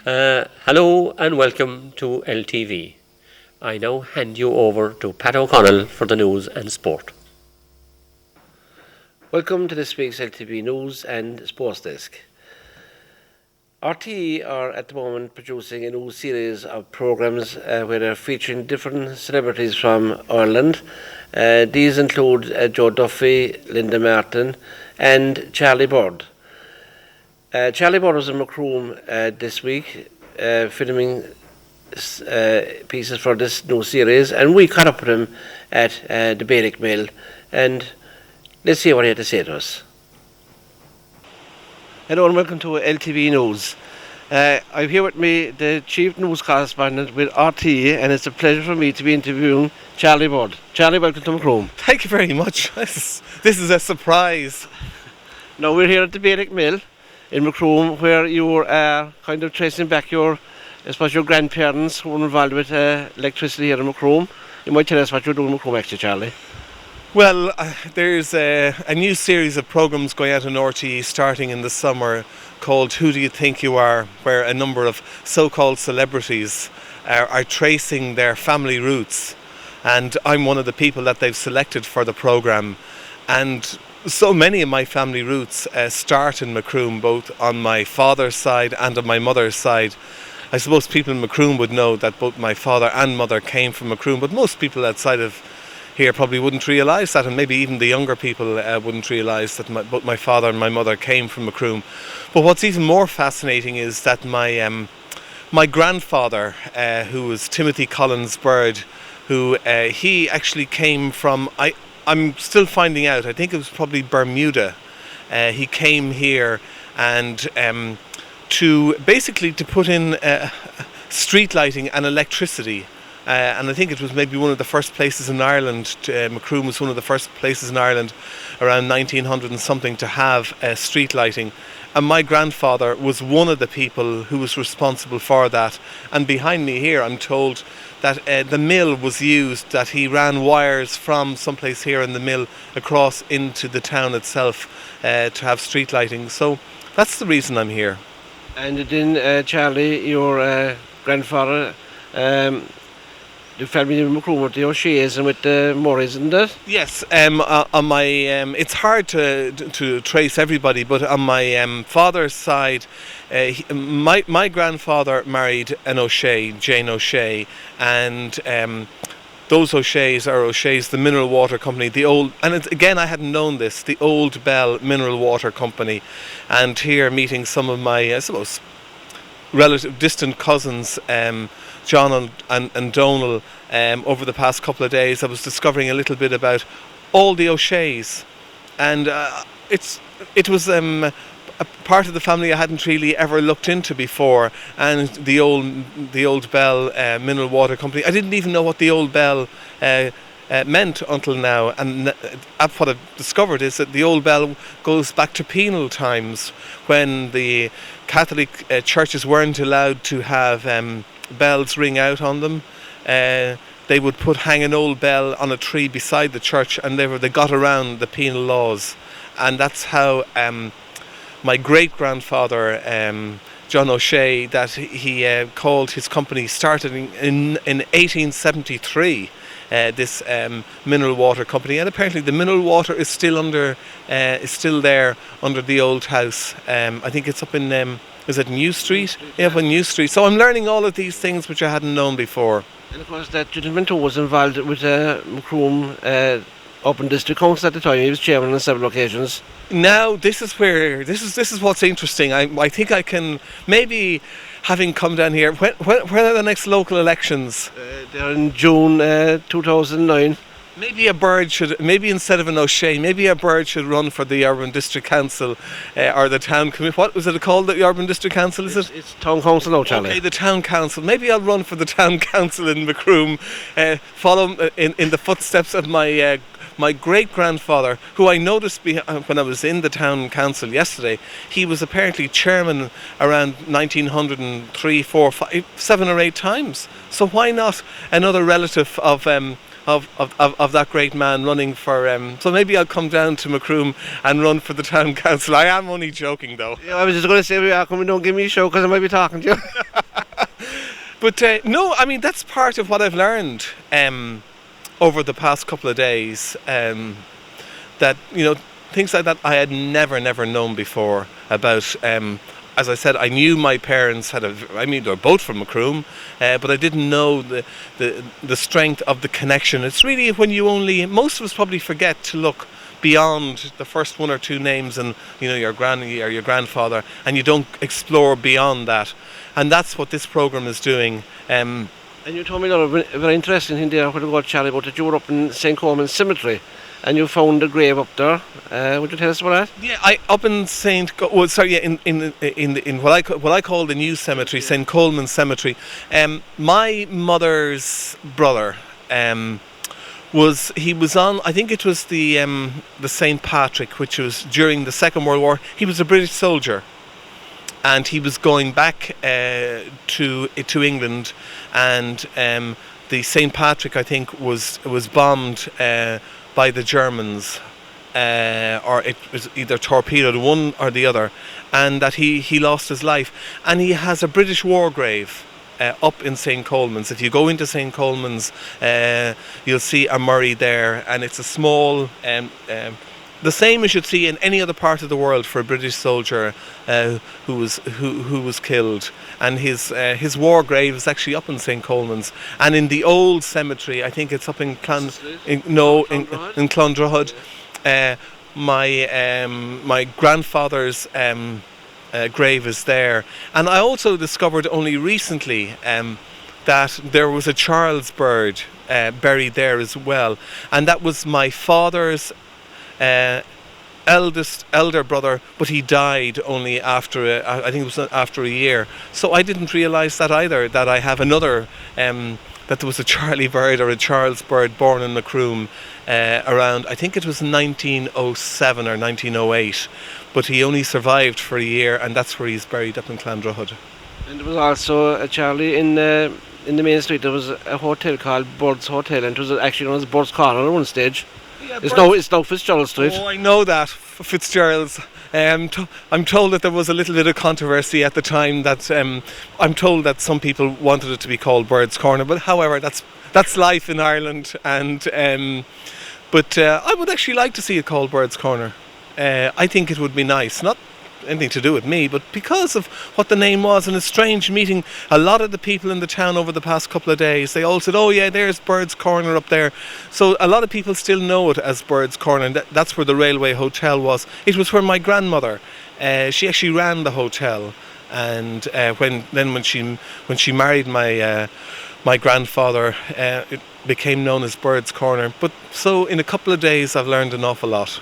Hello and welcome to LTV. I now hand you over to Pat O'Connell for the news and sport. Welcome to this week's LTV News and Sports Desk. RTE are at the moment producing a new series of programmes where they're featuring different celebrities from Ireland. These include Joe Duffy, Linda Martin and Charlie Bird. Charlie Bird was in Macroom this week filming pieces for this new series, and we caught up with him at the Gaelic Mill, and let's see what he had to say to us. Hello and welcome to LTV News. I'm here with me, the Chief News Correspondent with RTE, and it's a pleasure for me to be interviewing Charlie Bird. Charlie, welcome to Macroom. Thank you very much. This is a surprise. Now we're here at the Gaelic Mill in Macroom, where you are kind of tracing back your grandparents who were involved with electricity here in Macroom. You might tell us what you're doing in Macroom actually, Charlie. Well, there's a new series of programmes going out in RTE starting in the summer called Who Do You Think You Are?, where a number of so-called celebrities are tracing their family roots. And I'm one of the people that they've selected for the programme. And so many of my family roots start in Macroom, both on my father's side and on my mother's side. I suppose people in Macroom would know that both my father and mother came from Macroom, but most people outside of here probably wouldn't realise that, and maybe even the younger people wouldn't realise that both my father and my mother came from Macroom. But what's even more fascinating is that my grandfather, who was Timothy Collins Bird, who he actually came from, I'm still finding out, I think it was probably Bermuda. He came here and to put in street lighting and electricity. And I think it was maybe one of the first places in Ireland, Macroom was one of the first places in Ireland around 1900 and something to have street lighting. And my grandfather was one of the people who was responsible for that. And behind me here, I'm told that the mill was used, that he ran wires from someplace here in the mill across into the town itself to have street lighting. So that's the reason I'm here. And then, Charlie, your grandfather, the family in Macroom with the O'Sheas and with the Murrays, isn't it? Yes, on my it's hard to trace everybody, but on my father's side, my grandfather married an O'Shea, Jane O'Shea, and those O'Sheas are O'Shea's, the mineral water company, the old, and again I hadn't known this, the Old Bell Mineral Water Company, and here meeting some of my, I suppose, relative distant cousins, John and Donal, over the past couple of days. I was discovering a little bit about all the O'Sheas, and it was a part of the family I hadn't really ever looked into before. And the Old Bell Mineral Water Company, I didn't even know what the Old Bell meant until now. And what I've discovered is that the Old Bell goes back to penal times, when the Catholic churches weren't allowed to have bells ring out on them. They would hang an old bell on a tree beside the church, and they got around the penal laws. And that's how my great-grandfather, John O'Shea, that he called his company, started in 1873, this mineral water company. And apparently the mineral water is still there under the old house. I think it's up in is it New Street? Yeah, on New Street. So I'm learning all of these things which I hadn't known before. And of course that gentleman too was involved with Macroom Open District Council at the time. He was chairman on several occasions. Now this is what's interesting. I think I can, maybe having come down here, when are the next local elections? They're in June 2009. Maybe instead of an O'Shea, maybe a bird should run for the Urban District Council or the Town Committee. What was it called, the Urban District Council, is it? It's Town Council now, Charlie. Okay, the Town Council. Maybe I'll run for the Town Council in Macroom, follow in the footsteps of my great-grandfather, who I noticed when I was in the Town Council yesterday. He was apparently chairman around 1903, 4, 5, 7 or 8 times. So why not another relative of of that great man running for. So maybe I'll come down to Macroom and run for the town council. I am only joking, though. Yeah, I was just going to say, how come you don't give me a show, because I might be talking to you. But no, I mean, that's part of what I've learned over the past couple of days. That, things like that I had never known before about. As I said, I knew my parents they're both from Macroom, but I didn't know the strength of the connection. It's really when most of us probably forget to look beyond the first one or two names and, your granny or your grandfather, and you don't explore beyond that. And that's what this programme is doing. And you told me a very interesting thing there, when Charlie, about that you were up in St. Coleman Cemetery, and you found a grave up there. Would you tell us about that? Yeah, up in in what I call the new cemetery, St. Coleman Cemetery. My mother's brother was on. I think it was the St. Patrick, which was during the Second World War. He was a British soldier, and he was going back to England, and the St. Patrick, I think, was bombed by the Germans, or it was either torpedoed, one or the other, and that he lost his life. And he has a British war grave up in St. Coleman's. If you go into St. Coleman's, you'll see a Murray there, and it's a small, the same as you'd see in any other part of the world for a British soldier who was killed. And his war grave is actually up in St. Coleman's. And in the old cemetery, I think it's up in Clondrohid. My grandfather's grave is there. And I also discovered only recently that there was a Charles bird buried there as well. And that was my father's elder brother, but he died only after I think it was after a year. So I didn't realise that either, that I have another that there was a Charlie bird or a Charles bird born in Macroom around, I think it was 1907 or 1908, but he only survived for a year, and that's where he's buried, up in Clondrohid. And there was also a Charlie in the main street. There was a hotel called Bird's Hotel, and it was actually known as Bird's Corner at one stage. Yeah, it's now Fitzgerald Street. Oh, I know that, Fitzgerald's. I'm told that there was a little bit of controversy at the time. That I'm told that some people wanted it to be called Bird's Corner, but however, that's life in Ireland. And but I would actually like to see it called Bird's Corner. I think it would be nice, not anything to do with me, but because of what the name was. And it's strange meeting a lot of the people in the town over the past couple of days. They all said, oh yeah, there's Bird's Corner up there. So a lot of people still know it as Bird's Corner, and that's where the Railway Hotel was. It was where my grandmother, she actually ran the hotel, and when she married my grandfather, it became known as Bird's Corner. But so in a couple of days I've learned an awful lot.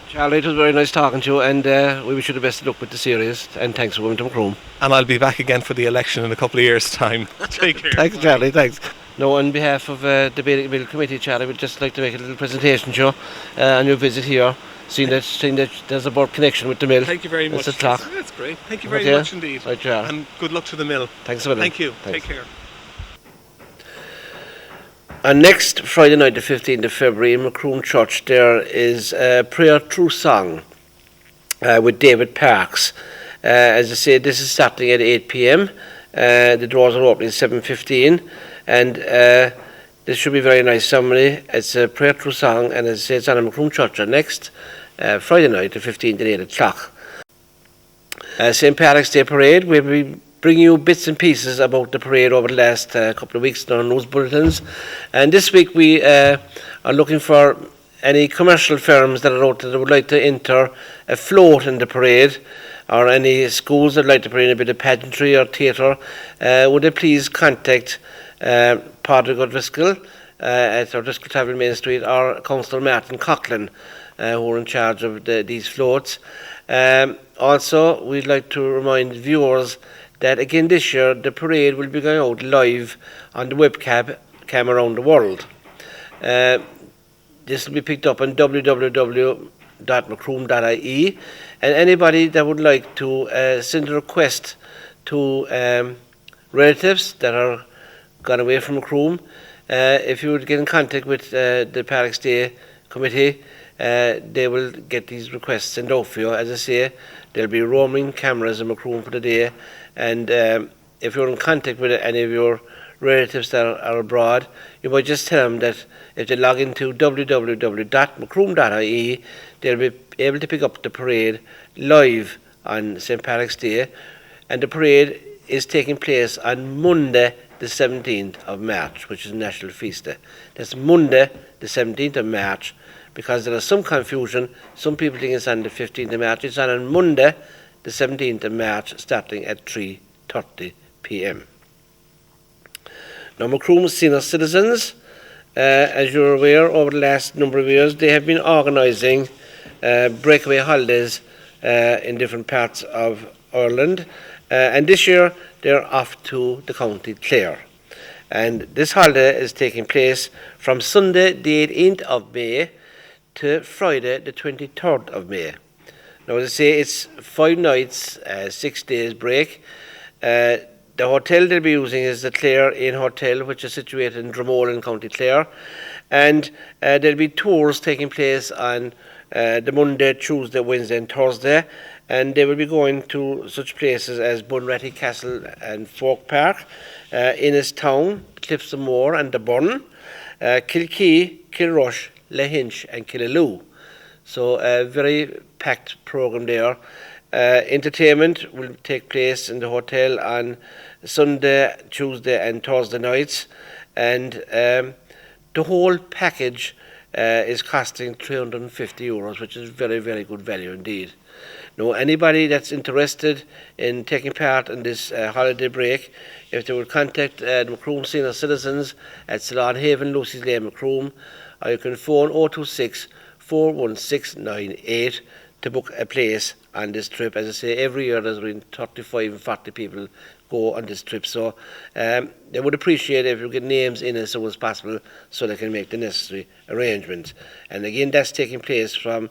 Charlie, it was very nice talking to you, and we wish you the best of luck with the series, and thanks for coming to Macroom. And I'll be back again for the election in a couple of years' time. Take care. Thanks, Charlie, thanks. Now, on behalf of the Bill Committee, Charlie, we'd just like to make a little presentation to you on your visit here, seeing that there's a bird connection with the mill. Thank you very much. That's great. Thank you very much indeed. Right, Charlie. And good luck to the mill. Thanks a million. Thank you. Thanks. Take care. And next Friday night, the 15th of February, in Macroom Church, there is a prayer through song with David Parks. As I say, this is starting at 8 p.m. The doors are opening at 7:15, and this should be a very nice ceremony. It's a prayer through song, and as I say, it's on in Macroom Church next Friday night, the 15th at 8 o'clock. St. Patrick's Day Parade, we'll be bringing you bits and pieces about the parade over the last couple of weeks in our news bulletins. And this week we are looking for any commercial firms that are out there that would like to enter a float in the parade, or any schools that would like to bring a bit of pageantry or theatre. Would they please contact Padraig O'Driscoll at O'Driscoll Tavern Main Street, or Councillor Martin Coughlin, who are in charge of these floats. Also, we'd like to remind viewers that again this year the parade will be going out live on the webcam around the world. This will be picked up on www.macroom.ie, and anybody that would like to send a request to relatives that are gone away from Macroom, if you would get in contact with the Parks Day Committee, they will get these requests sent out for you. As I say, there'll be roaming cameras in Macroom for the day, and if you're in contact with any of your relatives that are abroad, you might just tell them that if they log into www.macroom.ie, they'll be able to pick up the parade live on St. Patrick's Day, and the parade is taking place on Monday the 17th of March, which is National Feast Day. That's Monday the 17th of March, because there is some confusion. Some people think it's on the 15th of March. It's on Monday the 17th of March, starting at 3:30 p.m. Now, Macroom's senior citizens, as you're aware, over the last number of years, they have been organising breakaway holidays in different parts of Ireland, and this year they're off to the County Clare. And this holiday is taking place from Sunday the 18th of May to Friday the 23rd of May. Now, as I say, it's 5 nights, 6 days break. The hotel they'll be using is the Clare Inn Hotel, which is situated in Dromore in County Clare. And there'll be tours taking place on the Monday, Tuesday, Wednesday and Thursday. And they will be going to such places as Bunratty Castle and Folk Park, Innistown, Cliffs of Moher and the Burn, Kilkee, Kilrush, Lahinch and Killaloe. So a very packed programme there. Entertainment will take place in the hotel on Sunday, Tuesday and Thursday nights, and the whole package is costing €350, which is very, very good value indeed. Now, anybody that's interested in taking part in this holiday break, if they would contact the Macroom Senior Citizens at Salon Haven, Lucy's Lane, Macroom, or you can phone 026 41698 to book a place on this trip. As I say, every year there's between 35 and 40 people go on this trip, so they would appreciate it if you get names in as soon as possible so they can make the necessary arrangements. And again, that's taking place from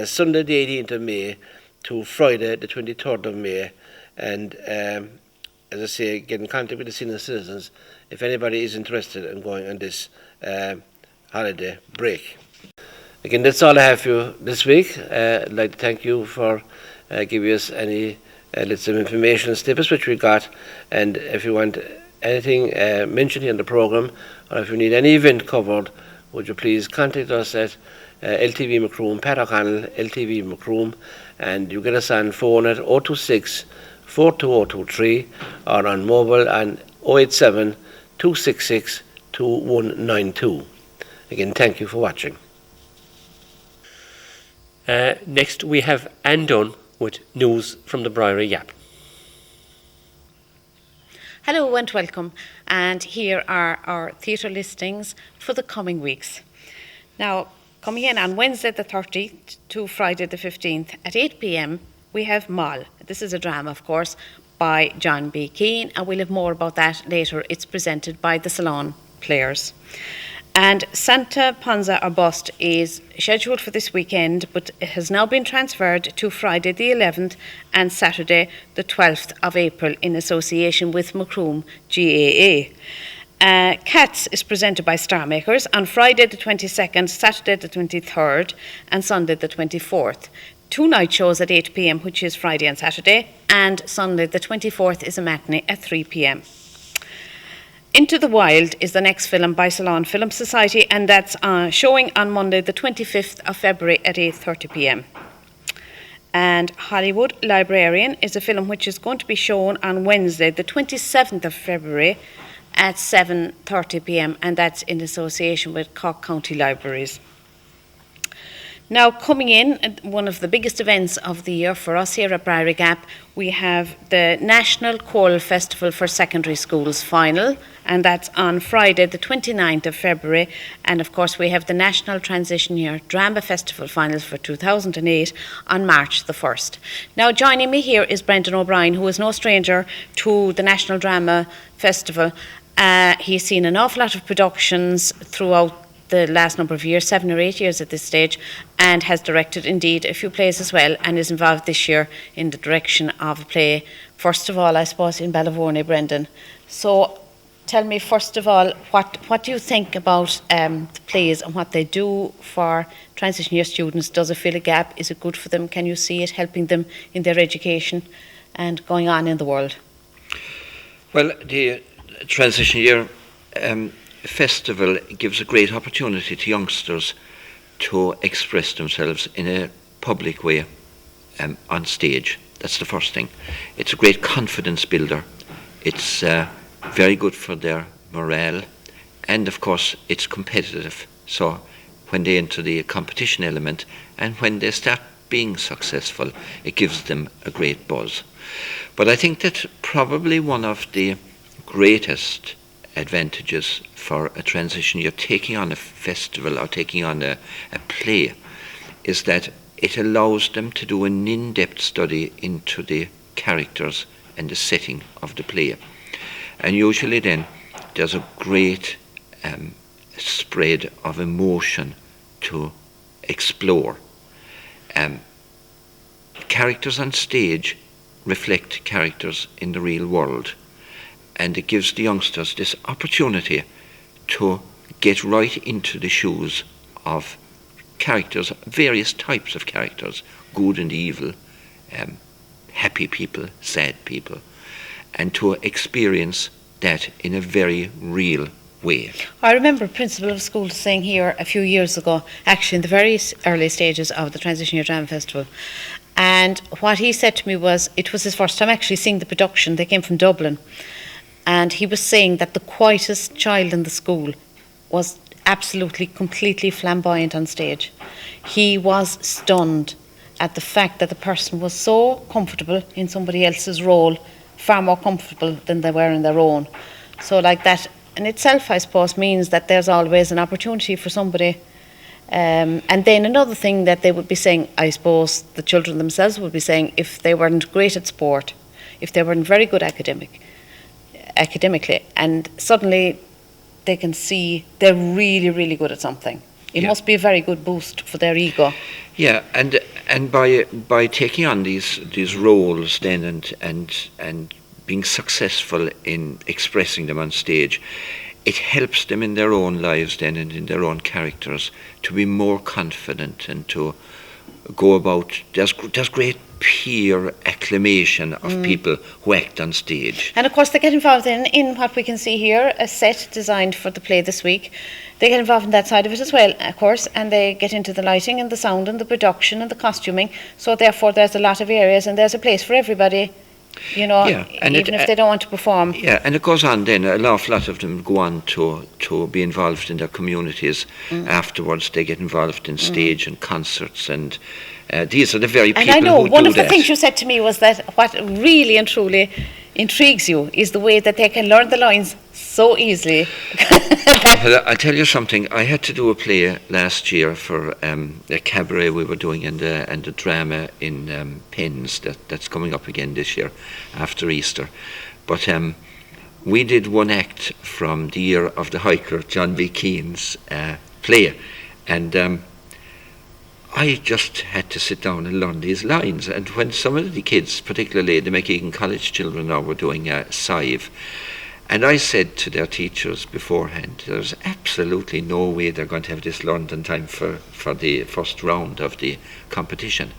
Sunday the 18th of May to Friday the 23rd of May. And as I say, get in contact with the senior citizens if anybody is interested in going on this holiday break. Again, that's all I have for you this week. I'd like to thank you for giving us any little information and snippets which we got. And if you want anything mentioned in the programme, or if you need any event covered, would you please contact us at LTV Macroom, Pat O'Connell, LTV Macroom, and you get us on phone at 026 42023 or on mobile on 087 266 2192. Again, thank you for watching. Next we have Anne Dunn with news from the Briery Yap. Hello and welcome, and here are our theatre listings for the coming weeks. Now, coming in on Wednesday the 30th to Friday the 15th at 8 p.m, we have Moll. This is a drama, of course, by John B. Keane, and we'll have more about that later. It's presented by the Salon Players. And Santa Panza or Bust is scheduled for this weekend, but it has now been transferred to Friday the 11th and Saturday the 12th of April in association with Macroom GAA. Cats is presented by Star Makers on Friday the 22nd, Saturday the 23rd and Sunday the 24th. 2 night shows at 8 p.m, which is Friday and Saturday, and Sunday the 24th is a matinee at 3 p.m. Into the Wild is the next film by Salon Film Society, and that's showing on Monday the 25th of February at 8:30 p.m. And Hollywood Librarian is a film which is going to be shown on Wednesday the 27th of February at 7:30 p.m, and that's in association with Cork County Libraries. Now, coming in, one of the biggest events of the year for us here at Briery Gap, we have the National Choral Festival for Secondary Schools final, and that's on Friday the 29th of February. And of course we have the National Transition Year Drama Festival finals for 2008 on March the 1st. Now, joining me here is Brendan O'Brien, who is no stranger to the National Drama Festival. He's seen an awful lot of productions throughout the last number of years, 7 or 8 years at this stage, and has directed indeed a few plays as well, and is involved this year in the direction of a play, first of all, I suppose, in Ballyvourney, Brendan. So tell me first of all, what do you think about the plays and what they do for transition year students? Does it fill a gap? Is it good for them? Can you see it helping them in their education and going on in the world? Well, the transition year festival gives a great opportunity to youngsters to express themselves in a public way on stage. That's the first thing. It's a great confidence builder. It's very good for their morale, and of course it's competitive. So when they enter the competition element and when they start being successful, it gives them a great buzz. But I think that probably one of the greatest advantages for a transition year taking on a festival or taking on a play is that it allows them to do an in-depth study into the characters and the setting of the play. And usually then there's a great spread of emotion to explore. Characters on stage reflect characters in the real world, and it gives the youngsters this opportunity to get right into the shoes of characters, various types of characters, good and evil, happy people, sad people, and to experience that in a very real way. I remember a principal of school saying here a few years ago, actually in the very early stages of the Transition Year Drama Festival, and what he said to me was, it was his first time actually seeing the production. They came from Dublin, and he was saying that the quietest child in the school was absolutely, completely flamboyant on stage. He was stunned at the fact that the person was so comfortable in somebody else's role, far more comfortable than they were in their own. So like that in itself, I suppose, means that there's always an opportunity for somebody. And then another thing that they would be saying, I suppose the children themselves would be saying, if they weren't great at sport, if they weren't very good academically, and suddenly they can see they're really, really good at something. It must be a very good boost for their ego. Yeah, and by taking on these roles then and being successful in expressing them on stage, it helps them in their own lives then and in their own characters to be more confident and to go about. There's great peer acclamation of people who act on stage. And of course they get involved in what we can see here, a set designed for the play this week. They get involved in that side of it as well, of course, and they get into the lighting and the sound and the production and the costuming. So therefore there's a lot of areas and there's a place for everybody, you know, even if they don't want to perform. Yeah, and it goes on then, an awful lot of them go on to be involved in their communities. Afterwards they get involved in stage and concerts, and these are the very people who do that. And I know one of the things you said to me was that what really and truly intrigues you is the way that they can learn the lines so easily. Well, I'll tell you something. I had to do a play last year for a cabaret we were doing and a drama in Pens that's coming up again this year after Easter. But we did one act from The Year of the Hiker, John B. Keane's play, and I just had to sit down and learn these lines. And when some of the kids, particularly the McEgan College children now, were doing Sive, and I said to their teachers beforehand, there's absolutely no way they're going to have this learned in time for the first round of the competition.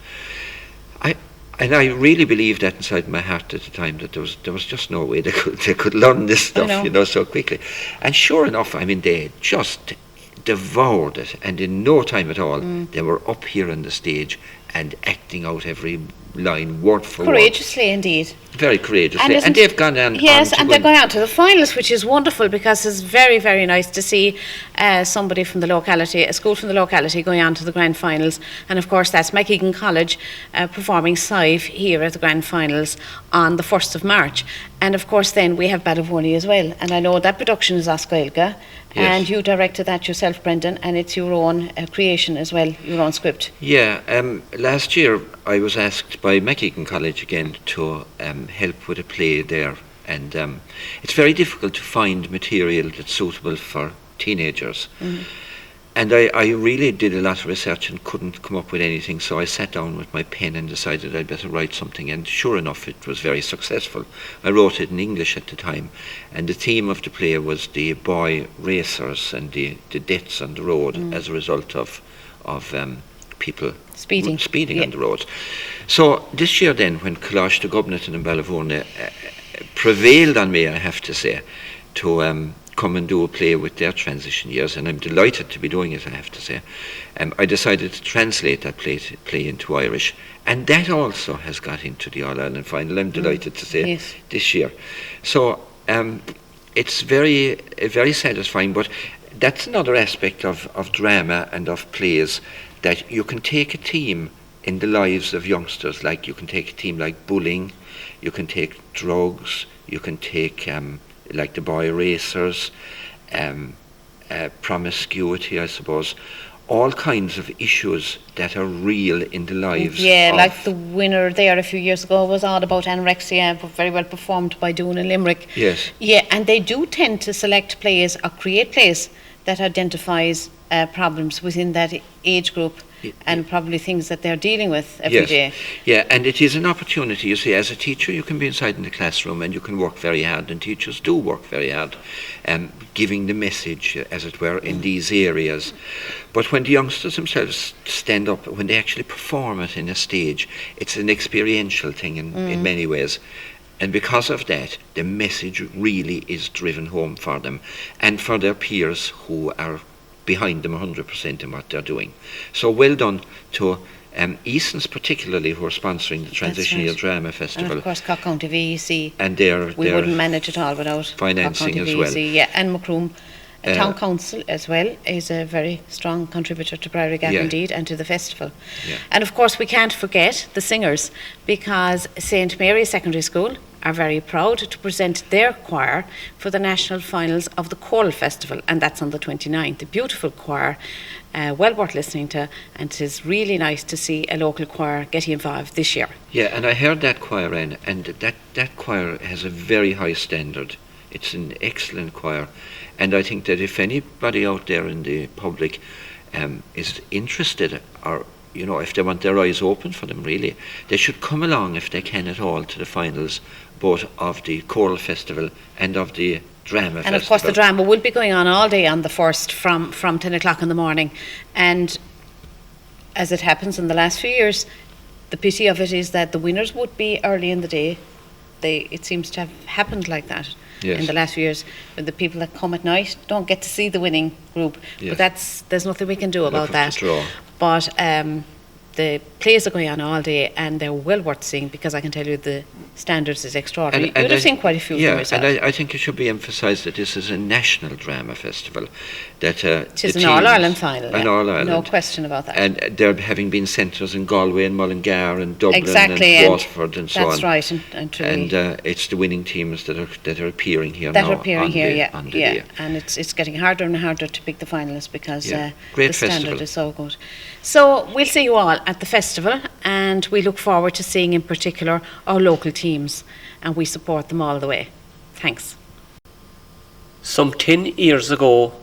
And I really believed that inside my heart at the time, that there was just no way they could learn this stuff, you know, so quickly. And sure enough, I mean, they just devoured it, and in no time at all they were up here on the stage and acting out every line word for word. Courageously indeed. Very courageously. And they've gone on. Yes, and they're going on to the finals, which is wonderful, because it's very, very nice to see somebody from the locality, a school from the locality, going on to the grand finals. And of course that's McEgan College performing Sive here at the grand finals on the 1st of March. And of course then we have Ballyvourney as well. And I know that production is Oscailga. Yes. And you directed that yourself, Brendan, and it's your own creation as well, your own script. Yeah, last year I was asked by McEgan College again to help with a play there, and it's very difficult to find material that's suitable for teenagers. And I really did a lot of research and couldn't come up with anything, so I sat down with my pen and decided I'd better write something, and sure enough it was very successful. I wrote it in English at the time, and the theme of the play was the boy racers and the deaths on the road as a result of people speeding on the roads. So this year then, when Coláiste de Gobnatan and Ballyvourne prevailed on me, I have to say, to come and do a play with their transition years, and I'm delighted to be doing it, I have to say. I decided to translate that play into Irish, and that also has got into the All-Ireland final, I'm delighted to say, this year. So it's very satisfying, but that's another aspect of drama and of plays, that you can take a theme in the lives of youngsters, like you can take a theme like bullying, you can take drugs, you can take like the boy racers, promiscuity, I suppose, all kinds of issues that are real in the lives. Yeah, like the winner there a few years ago was all about anorexia, but very well performed by Doon and Limerick. Yes. Yeah, and they do tend to select plays or create plays that identifies problems within that age group, and probably things that they're dealing with every day. Yeah, and it is an opportunity, you see, as a teacher you can be inside in the classroom and you can work very hard, and teachers do work very hard, giving the message, as it were, in these areas. But when the youngsters themselves stand up, when they actually perform it in a stage, it's an experiential thing in many ways. And because of that, the message really is driven home for them and for their peers who are behind them 100% in what they're doing. So well done to Eason's particularly, who are sponsoring the Transition Year Drama Festival. And of course Cork County VEC. And we wouldn't manage it all without financing Cork County as well. VEC, yeah, and Macroom. Town Council as well is a very strong contributor to Priory Gap indeed, and to the festival. Yeah. And of course we can't forget the singers, because St Mary's Secondary School are very proud to present their choir for the national finals of the Choral Festival, and that's on the 29th. A beautiful choir, well worth listening to, and it is really nice to see a local choir getting involved this year. Yeah, and I heard that choir, and that choir has a very high standard. It's an excellent choir, and I think that if anybody out there in the public is interested, or if they want their eyes open for them, really, they should come along if they can at all to the finals, both of the Choral Festival and of the Drama Festival. And of course the drama will be going on all day on the 1st from 10 o'clock in the morning, and as it happens in the last few years, the pity of it is that the winners would be early in the day. It seems to have happened like that. Yes. In the last few years, but the people that come at night don't get to see the winning group. Yes. But there's nothing we can do about that. But the plays are going on all day, and they're well worth seeing, because I can tell you the standards is extraordinary. You'd have seen quite a few of them yourself. And I think it should be emphasised that this is a national drama festival. That it is an All-Ireland final. An All-Ireland. No question about that. And there having been centres in Galway and Mullingar and Dublin and Waterford and so on. That's right. And it's the winning teams that are appearing here now. That are appearing here, on the day. And it's getting harder and harder to pick the finalists, because the standard is so good. So we'll see you all at the festival, and we look forward to seeing in particular our local teams, and we support them all the way. Thanks. Some 10 years ago,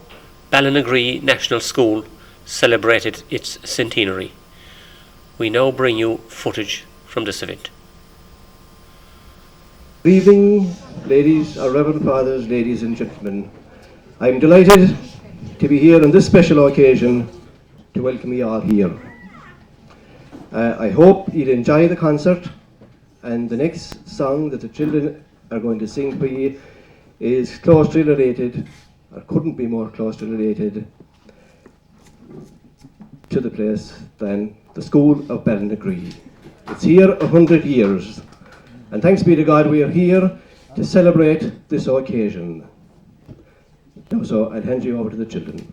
Ballynagree National School celebrated its centenary. We now bring you footage from this event. Good evening, ladies, our Reverend Fathers, ladies and gentlemen. I'm delighted to be here on this special occasion to welcome you all here. I hope you'll enjoy the concert, and the next song that the children are going to sing for you is closely related, or couldn't be more closely related, to the place than the School of Ballynagree. It's here 100 years, and thanks be to God we are here to celebrate this occasion. Now, so I'll hand you over to the children.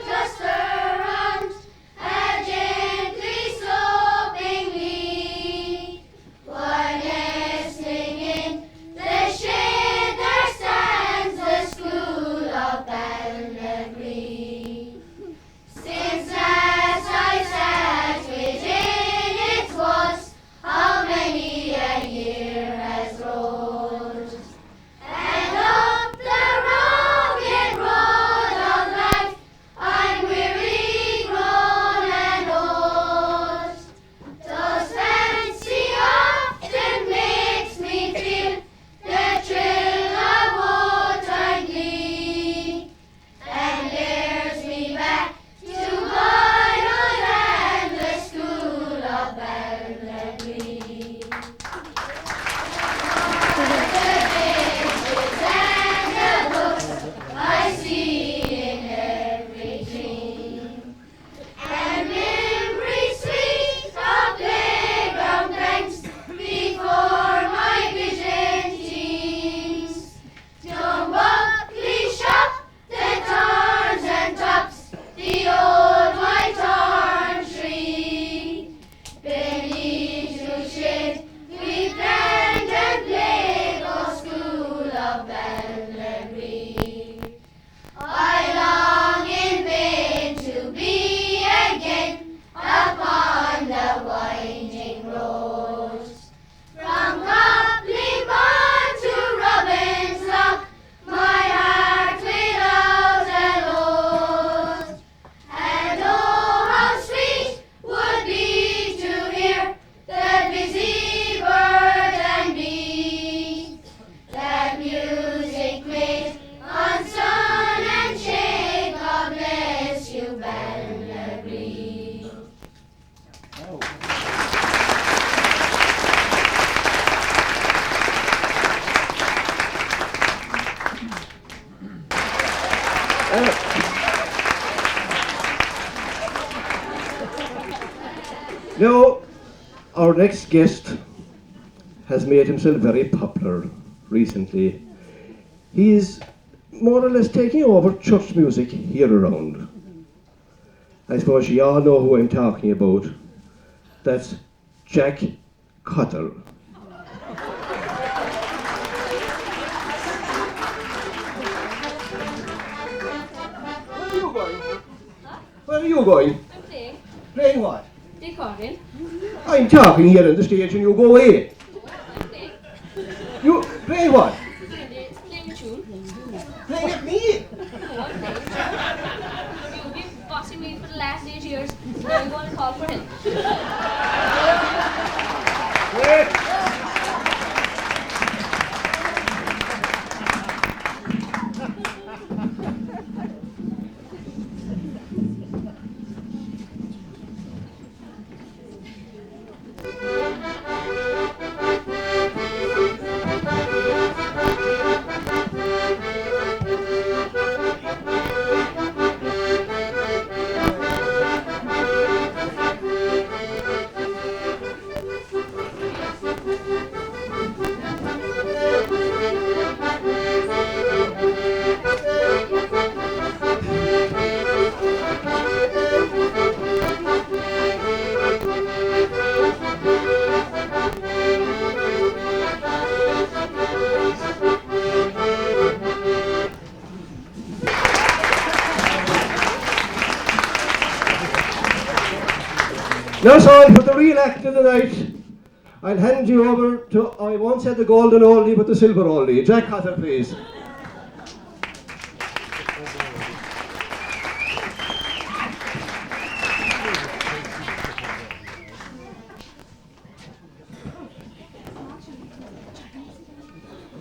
Just Our next guest has made himself very popular recently. He's more or less taking over church music here around. I suppose you all know who I'm talking about. That's Jack Cutter. Where are you going? I'm playing. Playing what? The accordion. I'm talking here on the stage and you go away. I'm playing. You playing what? Playing a tune. Playing at me? No, I'm playing. You've been bossing me for the last 8 years. Now you want to call for him. Wait. That's all for the real act of the night. I'll hand you over to, I won't say the golden oldie, but the silver oldie. Jack Cutter, please.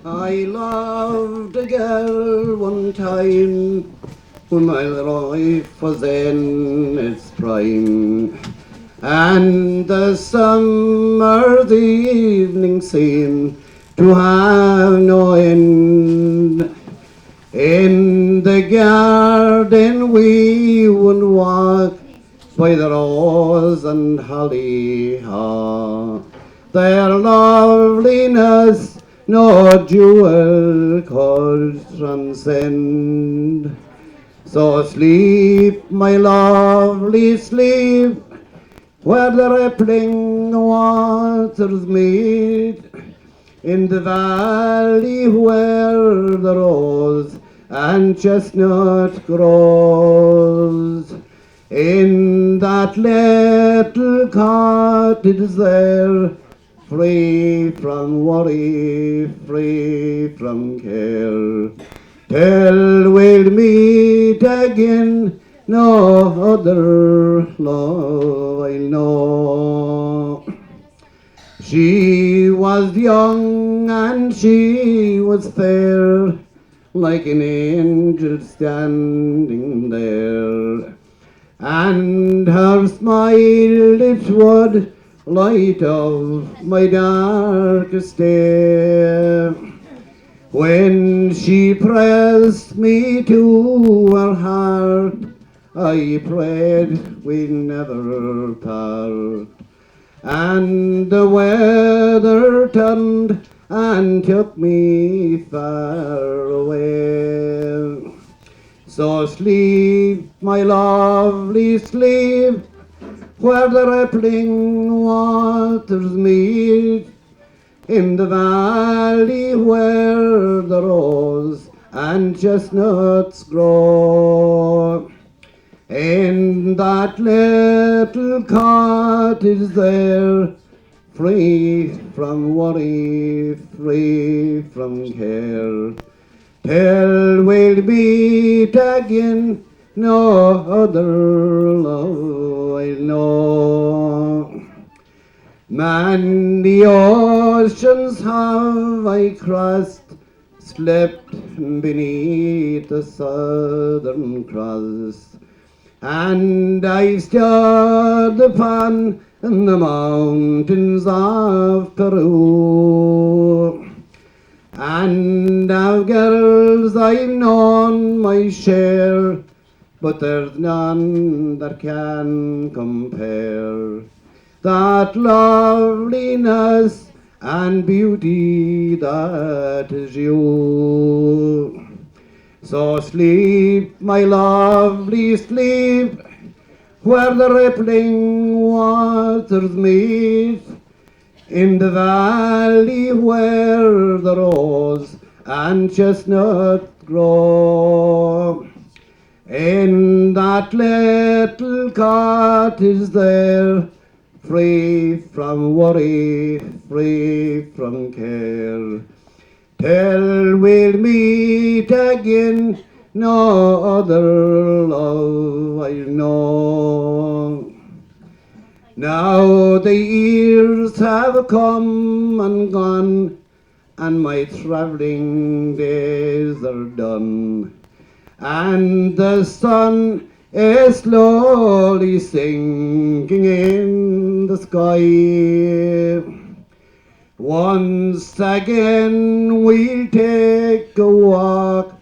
I loved a girl one time when my life was in its prime. And the summer's evening seemed to have no end. In the garden we would walk by the rose and hollyhock. Their loveliness no jewel could transcend. So sleep, my lovely, sleep, where the rippling waters meet, in the valley where the rose and chestnut grows. In that little cottage there, free from worry, free from care, till we'll meet again. No other love I know. She was young and she was fair, like an angel standing there, and her smile it would light of my darkest day. When she pressed me to her heart, I prayed we'd never part. And the weather turned and took me far away. So sleep, my lovely, sleep, where the rippling waters meet, in the valley where the rose and chestnuts grow. In that little cottage there, free from worry, free from care, till we'll meet again. No other love I know. Many oceans have I crossed, slept beneath the southern cross, and I stood upon the mountains of Peru. And of girls I've known my share, but there's none that can compare. that loveliness and beauty that is you. So sleep, my lovely, sleep, where the rippling waters meet, in the valley where the rose and chestnut grow. In that little cottage there, free from worry, free from care, till we'll meet again, no other love I know. Now the years have come and gone, and my travelling days are done, and the sun is slowly sinking in the sky. Once again we'll take a walk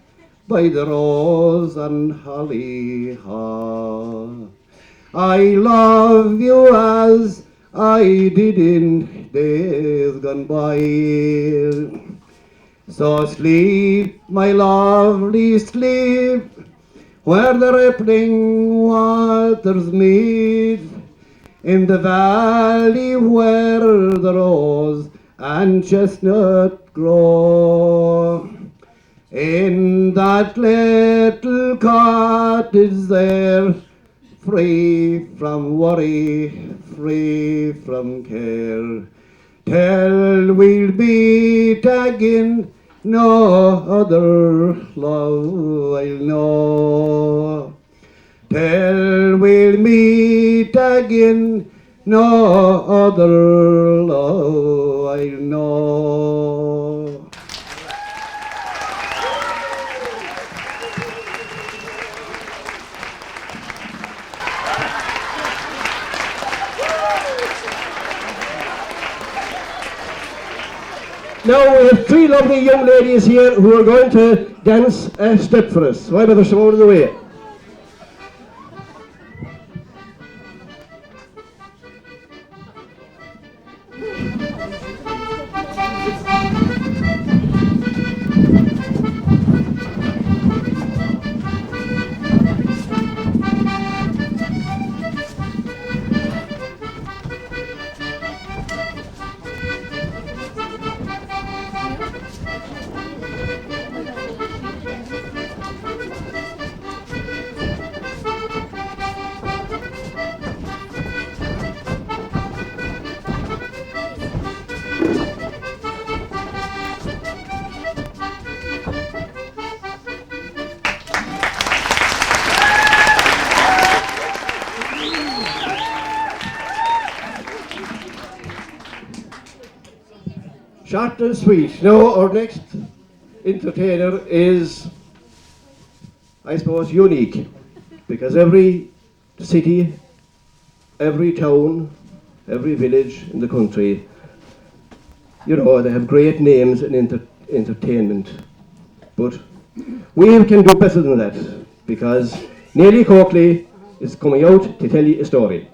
by the rose and hollyhock. I love you as I did in days gone by. So sleep, my lovely, sleep, where the rippling waters meet, in the valley where the rose and chestnut grow. In that little cottage there, free from worry, free from care, till we'll meet again, no other love I'll know. Till we'll meet again, no other love I'll know. Now we have three lovely young ladies here who are going to dance a step for us. Why better come out of the way? Short and sweet. Now our next entertainer is, I suppose, unique, because every city, every town, every village in the country, you know, they have great names in entertainment. But we can do better than that, because Nellie Coakley is coming out to tell you a story.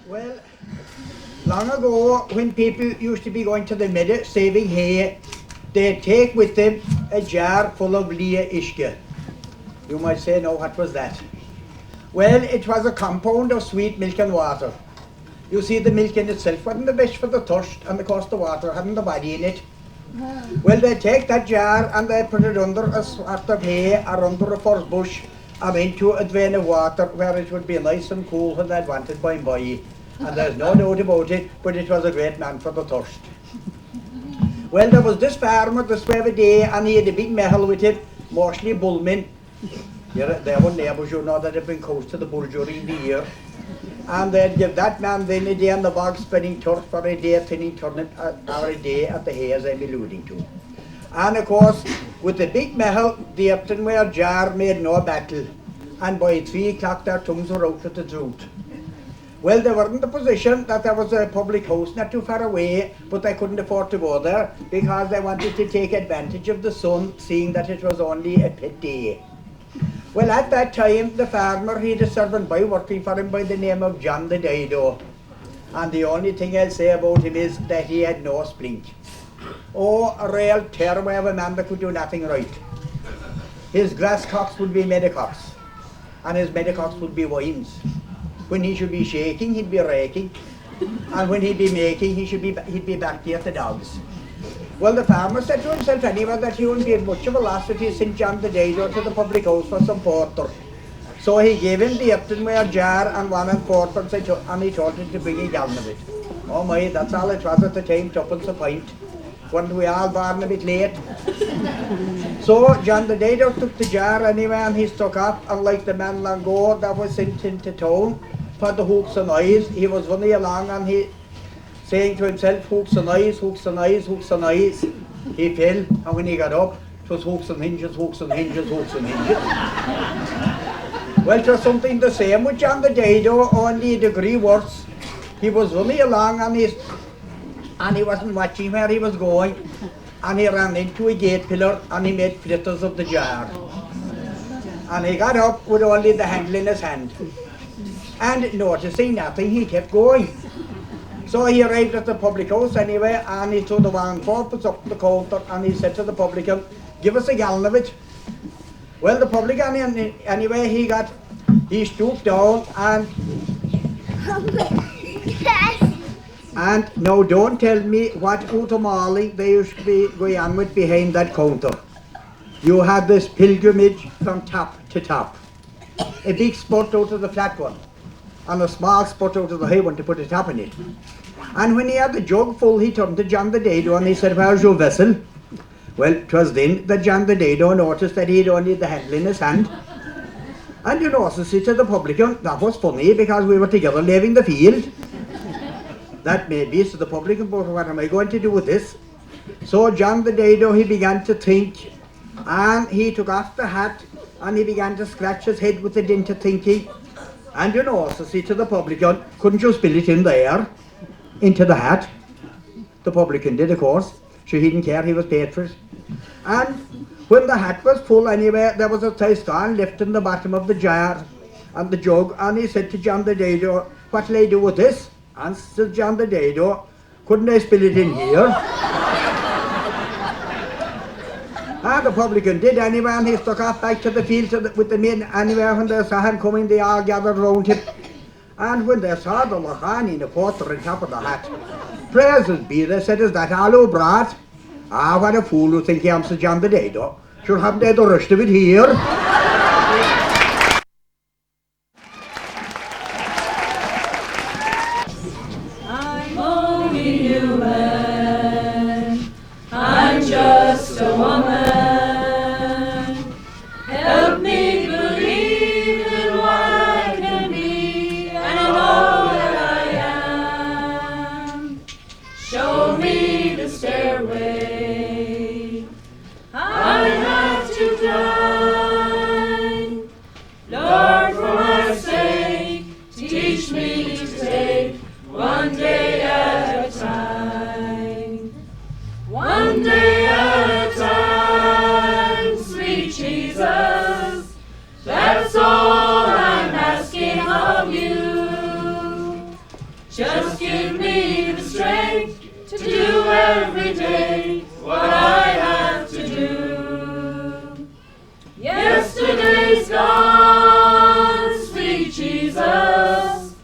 Well, long ago, when people used to be going to the meadow saving hay, they'd take with them a jar full of Lia Ishke. You might say, no, what was that? Well, it was a compound of sweet milk and water. You see, the milk in itself wasn't the best for the thirst, and of course the water hadn't the body in it. Well, they'd take that jar and they'd put it under a sort of hay or under a furze bush and into a drain of water where it would be nice and cool when they'd want it by and by. And there's no doubt about it, but it was a great man for the thirst. Well, there was this farmer this way of a day, and he had a big mehel with him, mostly bullmen. They were neighbours, you know, that had been close to the bull during the year. And they'd give that man then a day on the bog spinning turf, for a day thinning turnip, or a day at the hay, as I'm alluding to. And of course, with the big mehel, the earthenware jar made no battle, and by 3 o'clock their tongues were out at the throat. Well, they were in the position that there was a public house not too far away, but they couldn't afford to go there because they wanted to take advantage of the sun, seeing that it was only a pit day. Well, at that time, the farmer, he had a servant boy working for him by the name of John the Dido. And the only thing I'll say about him is that he had no splint. Oh, a real terrible of a man that could do nothing right. His grass cocks would be meadowcocks, and his meadowcocks would be wines. When he should be shaking, he'd be raking, and when he'd be making, he'd be back there at the dogs. Well, the farmer said to himself anyway that he wouldn't be much of a loss if he sent John the Dido to the public house for some porter. So he gave him the earthenware jar and 1 and 4pence, and he told him to bring a gallon of it. Oh my, that's all it was at the time, 2pence a pint. Weren't we all born a bit late? So John the Dido took the jar anyway, and he stuck up, and like the man long ago that was sent into town for the hooks and eyes, he was running along and he saying to himself, hooks and eyes, hooks and eyes, hooks and eyes. He fell, and when he got up, it was hooks and hinges, hooks and hinges, hooks and hinges. Well, it was something the same with John the Dido, only a degree worse. He was running along and he wasn't watching where he was going, and he ran into a gate pillar and he made fritters of the jar. And he got up with only the handle in his hand. And noticing nothing, he kept going. So he arrived at the public house anyway, and he threw the 1 and 4pence up the counter, and he said to the publican, give us a gallon of it. Well, the publican anyway, he stooped down and now don't tell me what utomali they used to be going on with behind that counter. You had this pilgrimage from top to top. A big spot out of the flat one, and a small spot out of the high one to put a top in it. And when he had the jug full, he turned to John the Dido and he said, where's your vessel? Well, 'twas then that John the Dido noticed that he'd only the handle in his hand. And you know, also said to the publican, that was funny because we were together leaving the field. That may be, so the publican, but what am I going to do with this? So John the Dido, he began to think, and he took off the hat and he began to scratch his head with the dint of thinking. And you know, also said to the publican, couldn't you spill it in there, into the hat? The publican did, of course. So he didn't care, he was paid for it. And when the hat was full anyway, there was a teaspoon left in the bottom of the jar and the jug, and he said to John the Dido, what'll I do with this? And said John the Dido, couldn't I spill it in here? And the publican did anyway, and he stuck off back to the field with the men anyway. When they saw him coming, they all gathered round him. And when they saw the lachani in the porter on top of the hat, praises be, they said, is that all who brought? Ah, what a fool who think he am Sir John the Dido. Should have the rest of it here. I'm only human. I'm just a woman. Help me believe in what I can be and in all that I am. Show me the stairway I have to climb. Lord, for my sake, teach me to take one day at a time. One day at a time, sweet Jesus. That's all I'm asking of you. Just give me the strength to do every day what I have to do. Yesterday's gone, sweet Jesus,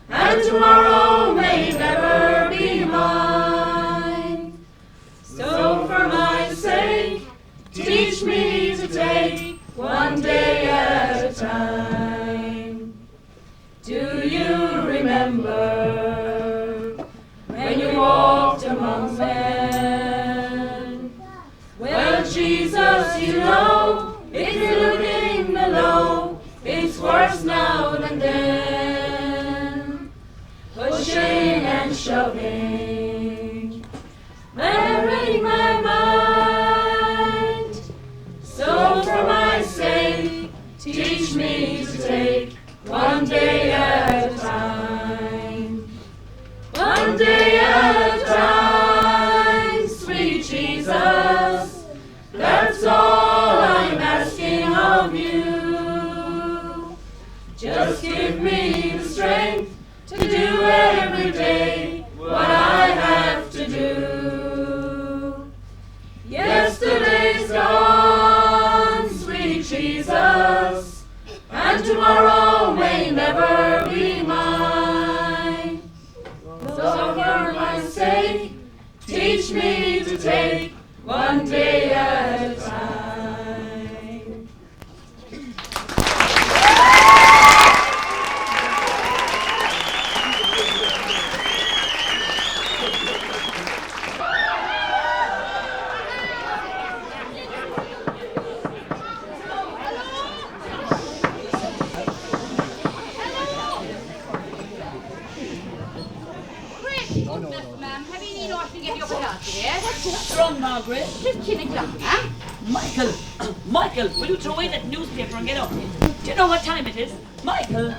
and tomorrow may never be mine. So for my just give me the strength to do every day what I have to do. Yesterday's gone, sweet Jesus, and tomorrow may never be mine. So for my sake, teach me to take one day at a time. What's wrong, Margaret? Just 10 o'clock, ma'am. Michael! Michael, will you throw away that newspaper and get up? Do you know what time it is? Michael!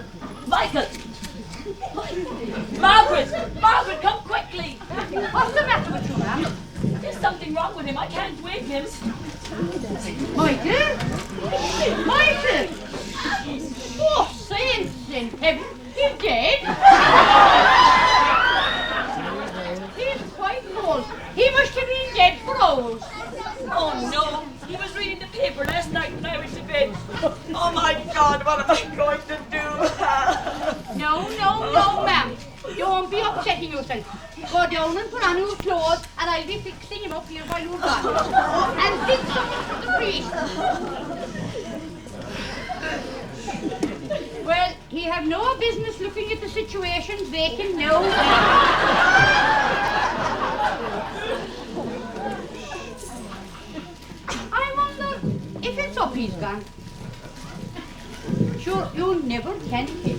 Michael! Margaret! Margaret, come quickly! What's the matter with you, ma'am? There's something wrong with him. I can't wake him. Michael? Michael! Oh, saints in heaven, he's dead! He's quite cold. He must have been dead for hours. Oh no! He was reading the paper last night when I went to bed. Oh my God, what am I going to do? No, ma'am. Don't be upsetting yourself. Go down and put on your clothes and I'll be fixing him up here while you're gone. And fix something for the priest. Well, he have no business looking at the situation vacant now. I wonder if it's up he's gone. Sure, you never can tell.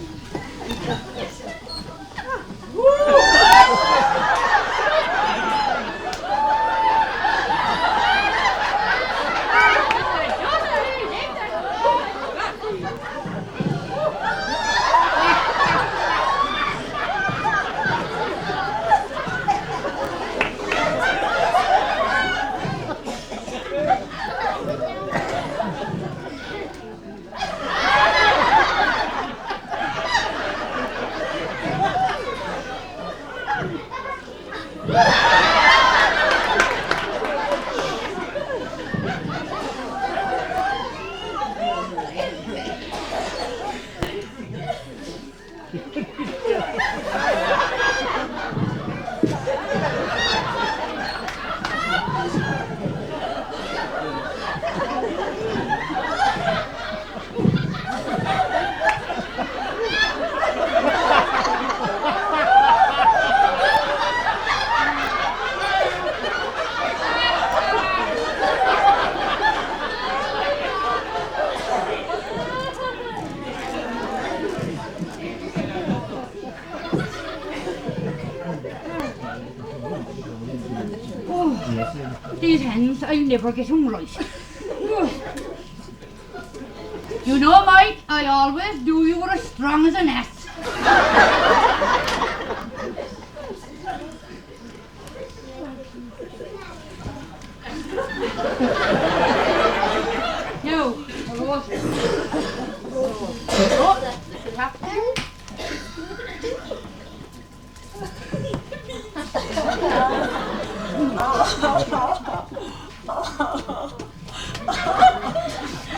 These hands, I'll never get them right. You know, Mike, I always knew you were as strong as an ass. No, oh, that should happen.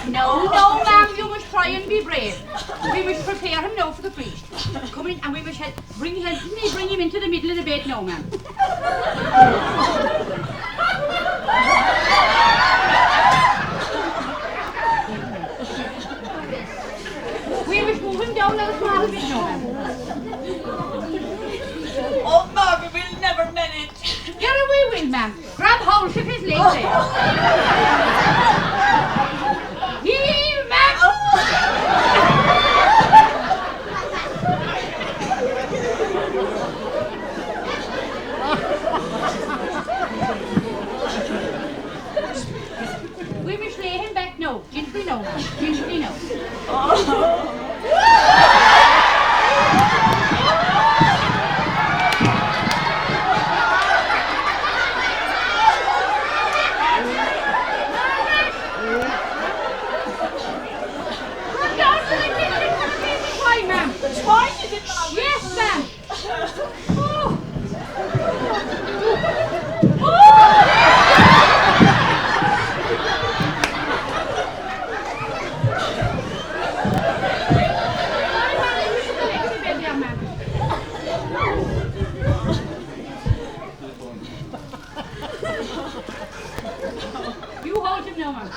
No, ma'am, you must try and be brave. We must prepare him now for the priest. Come in and we must bring him into the middle of the bed now, ma'am. We must move him down a little small bit now, ma'am. Oh, Margaret, we'll never manage. Get away, will, ma'am. Grab hold of his legs there. Heave, ma'am. We must lay him back now. Gently now, ma'am. Gently now. Why, ma'am? now, man.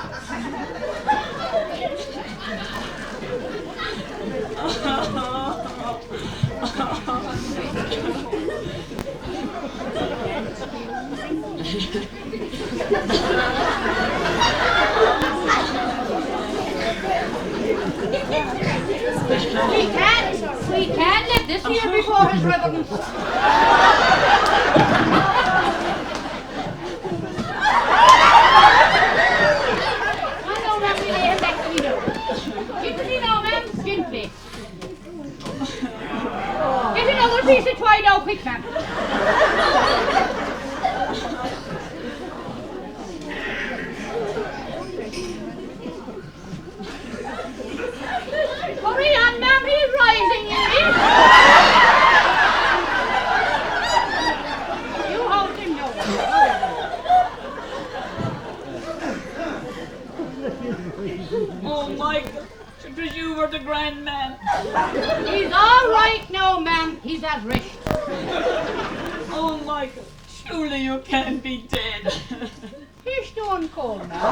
We can't let this here before his reverence. Get another piece of twine now, quick, ma'am. Hurry on, ma'am, he's rising in it. You hold him now. Oh my God. Because you were the grand man. He's all right now, ma'am. He's at rest. Oh my God. Surely you can't be dead. He's stone cold now.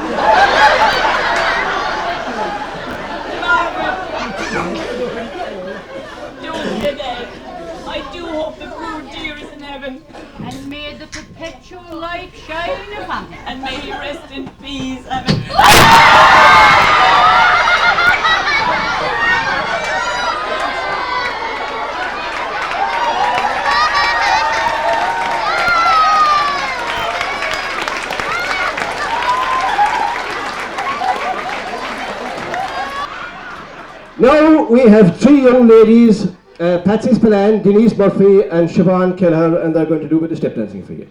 Margaret. Don't be dead. I do hope the poor dear is in heaven. And may the perpetual light shine upon him. And may he rest in peace. Amen. Now we have three young ladies, Patsy Spillane, Denise Murphy and Siobhan Kelleher, and they're going to do a bit of step dancing for you.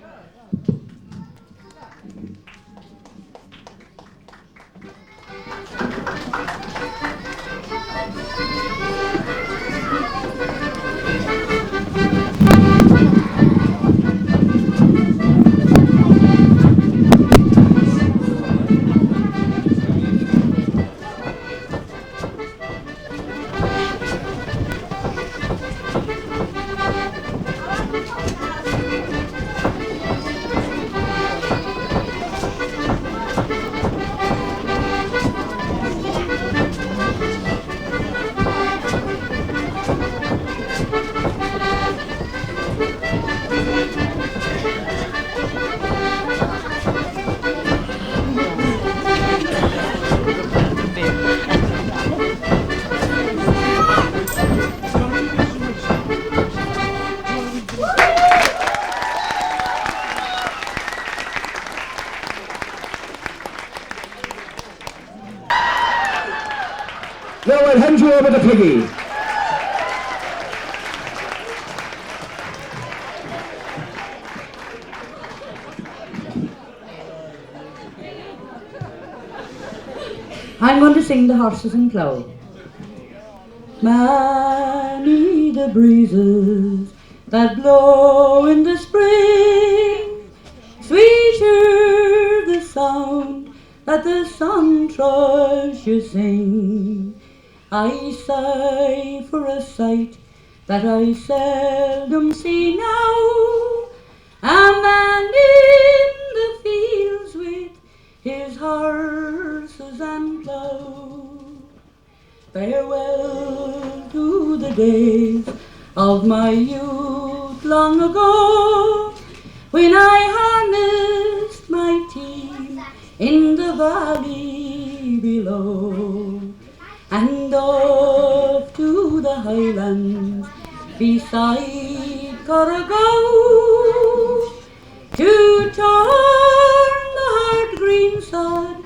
Now I'll hand you over to Piggy. I'm going to sing the horses and plough. Many the breezes that blow in the spring, sweeter the sound that the sun tries to sing. I sigh for a sight that I seldom see now, a man in the fields with his horses and plough. Farewell to the days of my youth long ago, when I harnessed my team in the valley below, and off to the highlands beside Corrigal, to turn the hard green sod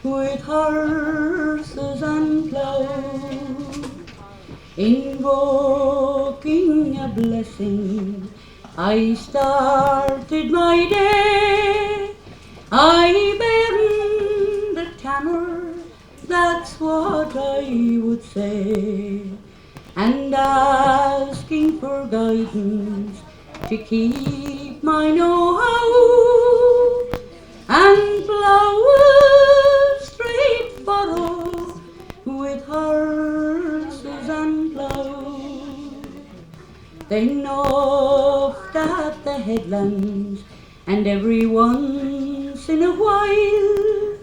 with horses and plough, invoking a blessing, I started my day. I buried the tanner, that's what I would say, and asking for guidance to keep my know-how and plough a straight furrow with horses and plough. Then oft at the headlands, and every once in a while,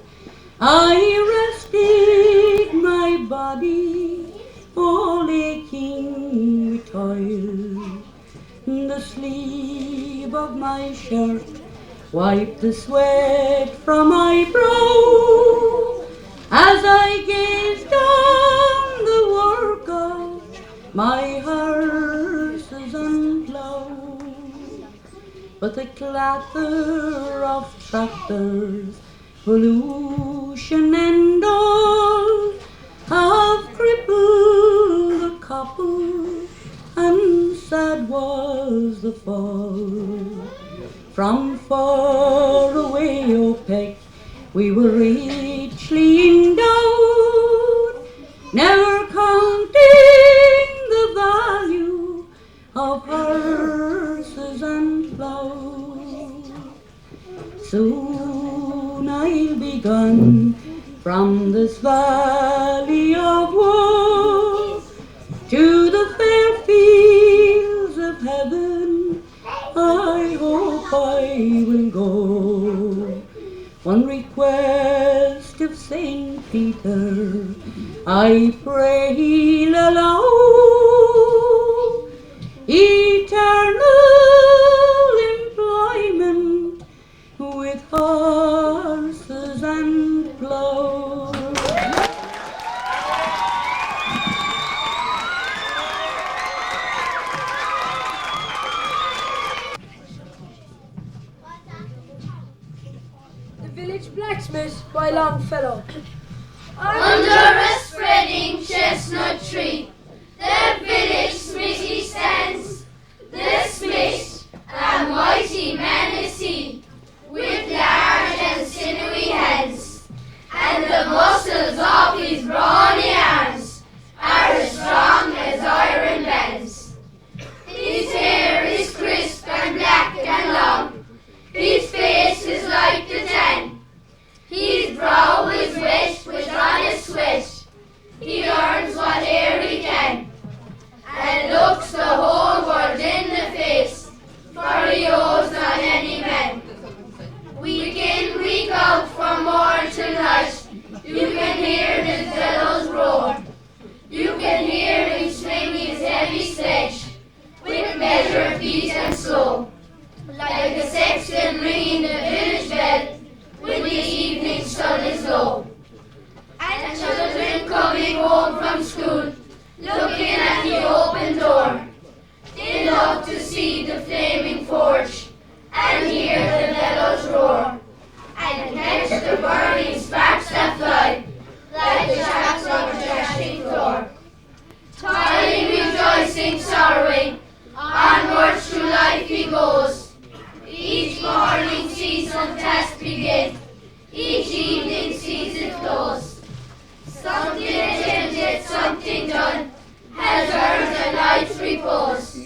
I rested my body, all aching with toil. The sleeve of my shirt wiped the sweat from my brow as I gazed on the work of my horses and plough. But the clatter of tractors, pollution and all have crippled the couple, and sad was the fall. From far away, O Peck, we were richly endowed, never counting the value of horses and plough. Soon I'll be gone from this valley of woe to the fair fields of heaven. I hope I will go. One request of Saint Peter I pray he'll allow, eternal employment with horses and plough. The Village Blacksmith by Longfellow. Under a spreading chestnut tree, the village smithy stands. The smith, a mighty man is he, with large and sinewy hands, and the muscles of his brawny arms are as strong as iron bands. His hair is crisp and black and long, his face is like the tan. His brow is wet with honest sweat, he earns whate'er he can, and looks the whole world in the face, for he owes not any man. Week in, week out, from morn till night, you can hear the bellows roar. You can hear him swing his heavy sledge, with measured beat and slow, like a sexton ringing the village bell, when the evening sun is low. And children coming home from school, looking at the open door, they love to see the flaming forge, and hear the bellows roar, and catch the burning sparks that fly, like the chaps on the threshing floor. Toiling, rejoicing, sorrowing, onwards through life he goes. Each morning sees some task begin, each evening sees it close. Something attempted, something done, has earned a night's repose.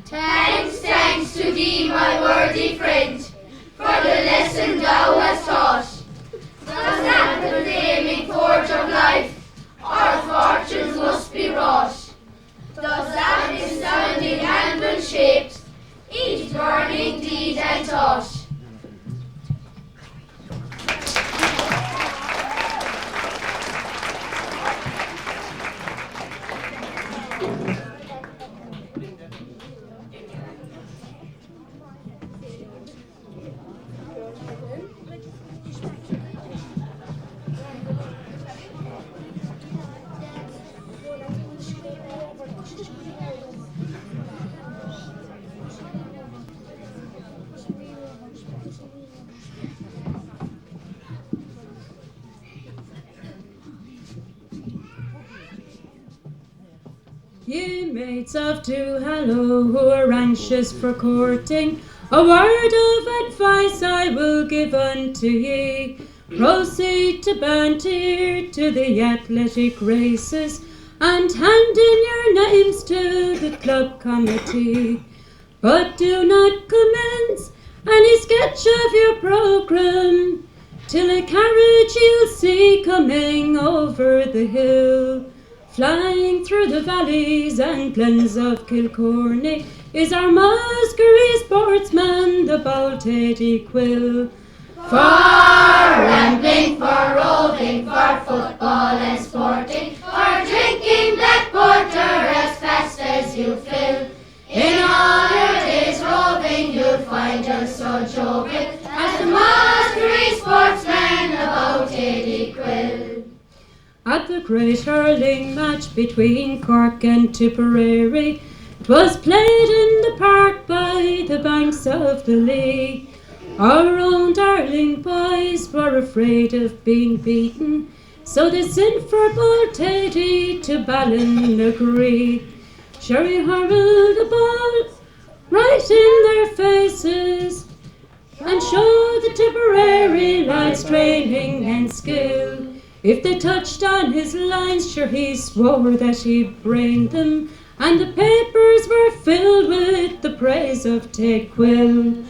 Thanks, thanks to thee, my worthy friend, for the lesson thou hast taught. Does not the flaming forge of life our fortunes must be wrought? Does that astounding anvil shaped each burning deed and thought? Ye mates of Two Hallow, who are anxious for courting, a word of advice I will give unto ye. Proceed to Bantir, to the athletic races, and hand in your names to the club committee. But do not commence any sketch of your programme till a carriage you'll see coming over the hill. Flying through the valleys and glens of Kilcorny is our Muskerry sportsman, the bold Teddy Quill. For rambling, for roving, At the great hurling match between Cork and Tipperary, 'twas played in the park by the banks of the Lee. Our own darling boys were afraid of being beaten, so they sent for Baltady to Ballinagre. Sherry hurled the ball right in their faces and showed the Tipperary lads training and skill. If they touched on his lines, sure he swore that he'd brain them, and the papers were filled with the praise of Ted Quill.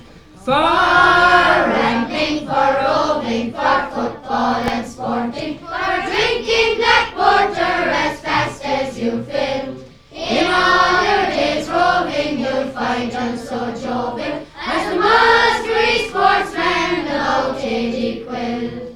For ramping, for roving, for football and sporting, for drinking black porter as fast as you fill. In all your days roving, you'll find you so jovial as the Musgrave sportsman, the Baltady Quill.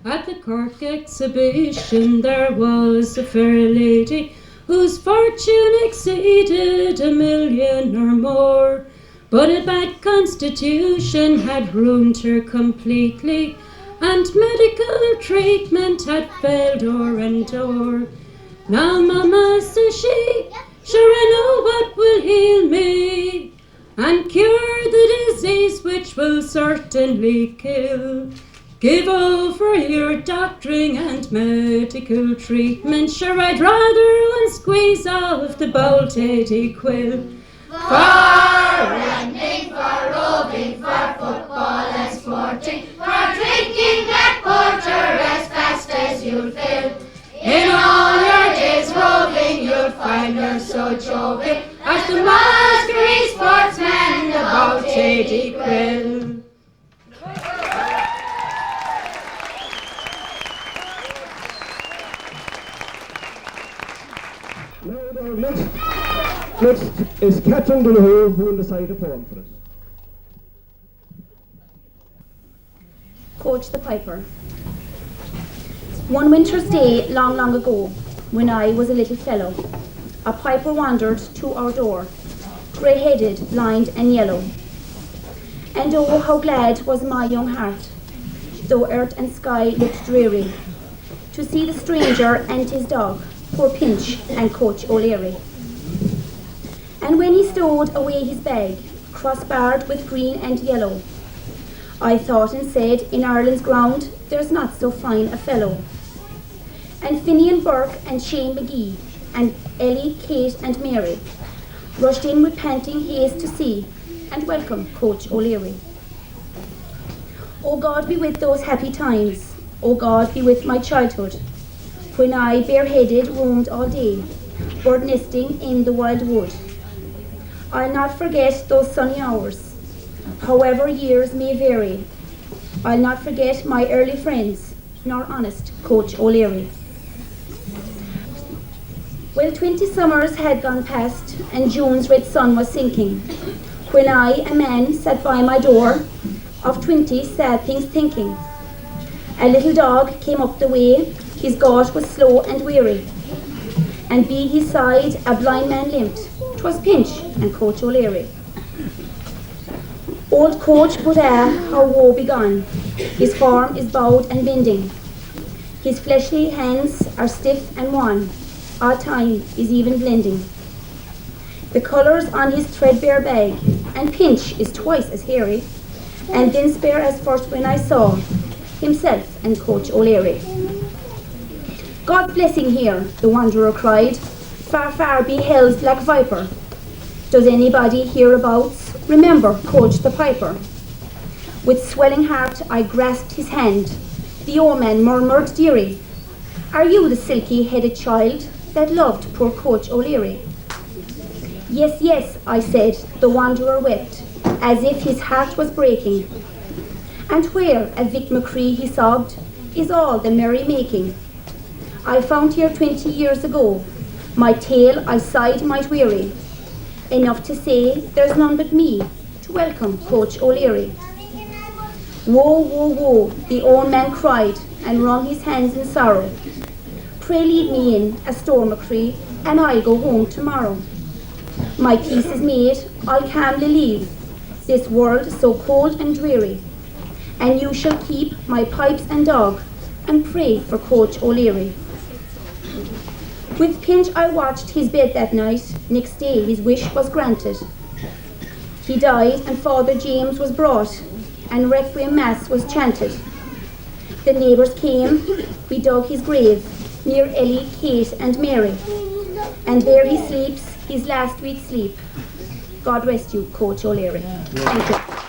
At the Cork exhibition there was a fair lady whose fortune exceeded $1 million or more, but a bad constitution had ruined her completely, and medical treatment had failed door and door. Now Mama, says she, sure I know what will heal me and cure the disease which will certainly kill. Give over your doctoring and medical treatment, sure I'd rather one squeeze off the Baltady Quill. For running, for roving, for football and sporting, for drinking black porter as fast as you'll fill. In all your days roving, you'll find you're so jovial as the Musgrave sportsman, the Baltady Quill. Next is Catherine Donoghue, who will recite a poem for us. Coach the Piper. One winter's day, long, long ago, when I was a little fellow, a piper wandered to our door, grey-headed, blind and yellow. And oh, how glad was my young heart, though earth and sky looked dreary, to see the stranger and his dog, poor Pinch and Coach O'Leary. And when he stowed away his bag, cross-barred with green and yellow, I thought and said, in Ireland's ground, there's not so fine a fellow. And Finian Burke and Shane McGee, and Ellie, Kate and Mary, rushed in with panting haste to see and welcome Coach O'Leary. O God, be with those happy times, O God, be with my childhood, when I, bareheaded, roamed all day, bird nesting in the wild wood. I'll not forget those sunny hours, however years may vary. I'll not forget my early friends, nor honest Coach O'Leary. Well, 20 summers had gone past, and June's red sun was sinking, when I, a man, sat by my door, of 20 sad things thinking. A little dog came up the way, his gait was slow and weary, and be his side a blind man limped, 'twas Pinch and Coach O'Leary. Old Coach, but how woe begone, his form is bowed and bending, his fleshly hands are stiff and wan, our time is even blending. The colours on his threadbare bag, and Pinch is twice as hairy, and then spare as first when I saw himself and Coach O'Leary. God blessing here, the wanderer cried, far, far beheld black viper. Does anybody hereabouts remember Coach the Piper? With swelling heart I grasped his hand. The old man murmured, dearie, are you the silky-headed child that loved poor Coach O'Leary? Yes, yes, I said. The wanderer wept, as if his heart was breaking. And where, at Vic Macree, he sobbed, is all the merry-making. I found here 20 years ago, my tale I sighed might weary, enough to say there's none but me to welcome Coach O'Leary. Woe, woe, woe, the old man cried and wrung his hands in sorrow. Pray lead me in, Astor Macree, and I'll go home tomorrow. My peace is made, I'll calmly leave this world so cold and dreary, and you shall keep my pipes and dog and pray for Coach O'Leary. With pinch I watched his bed that night. Next day his wish was granted. He died and Father James was brought, and Requiem Mass was chanted. The neighbours came, we dug his grave, near Ellie, Kate and Mary. And there he sleeps, his last sweet sleep. God rest you, Coach O'Leary. Thank you.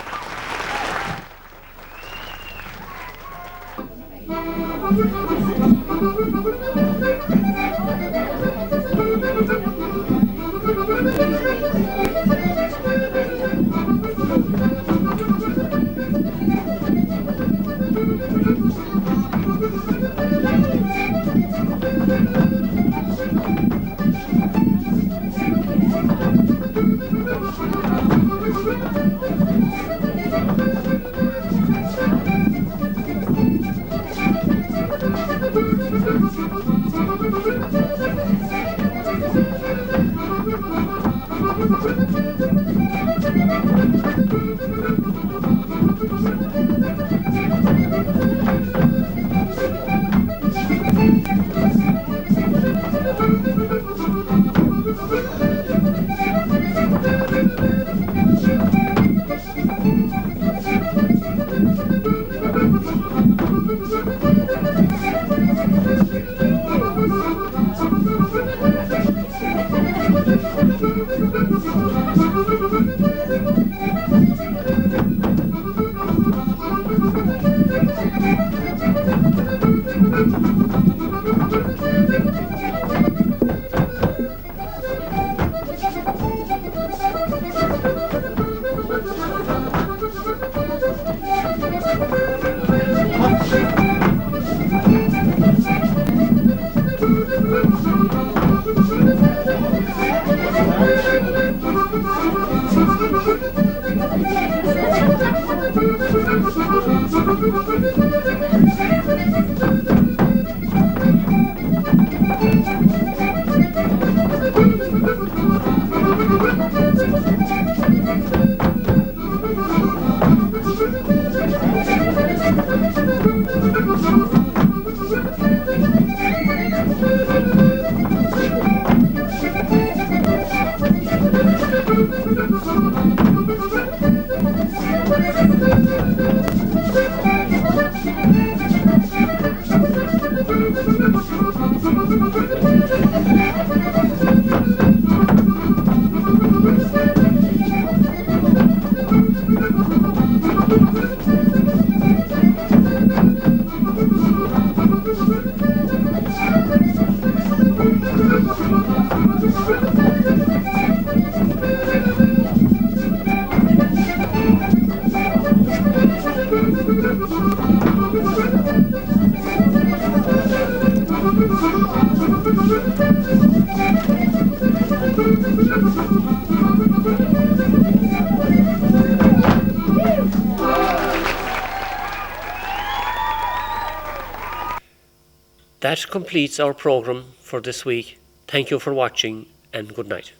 That completes our programme for this week. Thank you for watching and good night.